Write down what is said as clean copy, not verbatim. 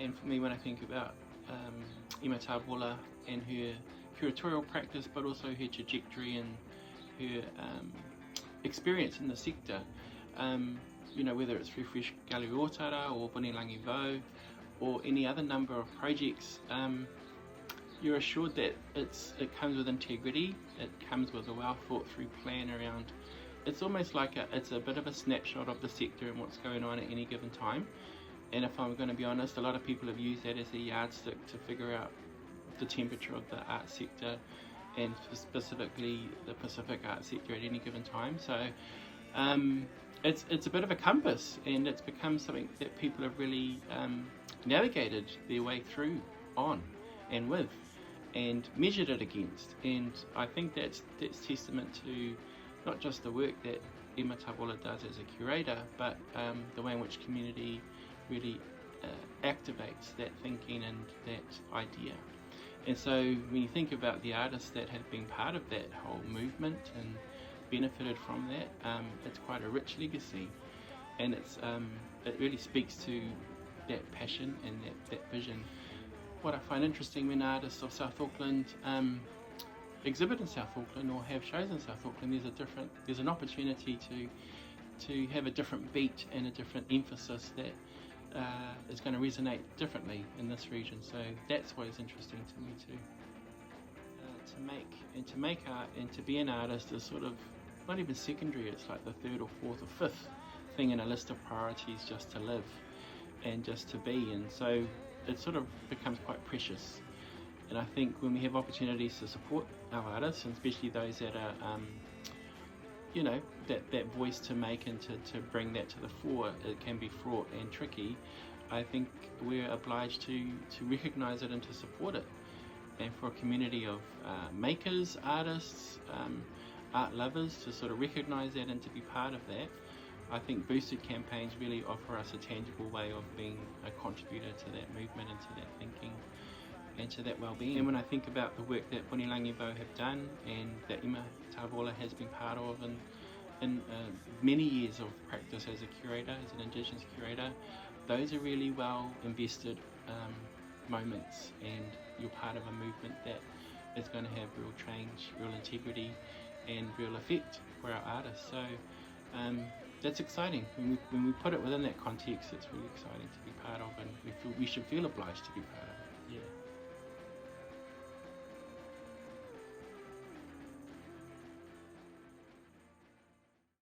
And for me, when I think about Ima Tabola and her curatorial practice, but also her trajectory and her experience in the sector, whether it's Vakalevu or Vunilagi Vou or any other number of projects, you're assured that it comes with integrity, it comes with a well thought through plan around. It's almost like it's a bit of a snapshot of the sector and what's going on at any given time. And if I'm going to be honest, a lot of people have used that as a yardstick to figure out the temperature of the art sector, and specifically the Pacific art sector at any given time. So it's a bit of a compass, and it's become something that people have really navigated their way through on and with and measured it against. And I think that's testament to not just the work that Ima Tabola does as a curator, but the way in which community really activates that thinking and that idea. And so when you think about the artists that have been part of that whole movement and benefited from that, it's quite a rich legacy, and it really speaks to that passion and that vision. What I find interesting when artists of South Auckland exhibit in South Auckland or have shows in South Auckland, there's an opportunity to have a different beat and a different emphasis that is going to resonate differently in this region. So that's what is interesting to me too. To make art and to be an artist is sort of not even secondary. It's like the third or fourth or fifth thing in a list of priorities, just to live and just to be. And so it sort of becomes quite precious. And I think when we have opportunities to support our artists, and especially those that are that voice to make and to bring that to the fore, it can be fraught and tricky. I think we're obliged to recognise it and to support it. And for a community of makers, artists, art lovers to sort of recognise that and to be part of that, I think boosted campaigns really offer us a tangible way of being a contributor to that movement and to that thinking and to that well-being. And when I think about the work that Vunilagi Vou have done and that Ima Tabola has been part of in many years of practice as a curator, as an Indigenous curator, those are really well invested moments, and you're part of a movement that is going to have real change, real integrity and real effect for our artists. So that's exciting. When we put it within that context, it's really exciting to be part of, and we should feel obliged to be part of it. Yeah.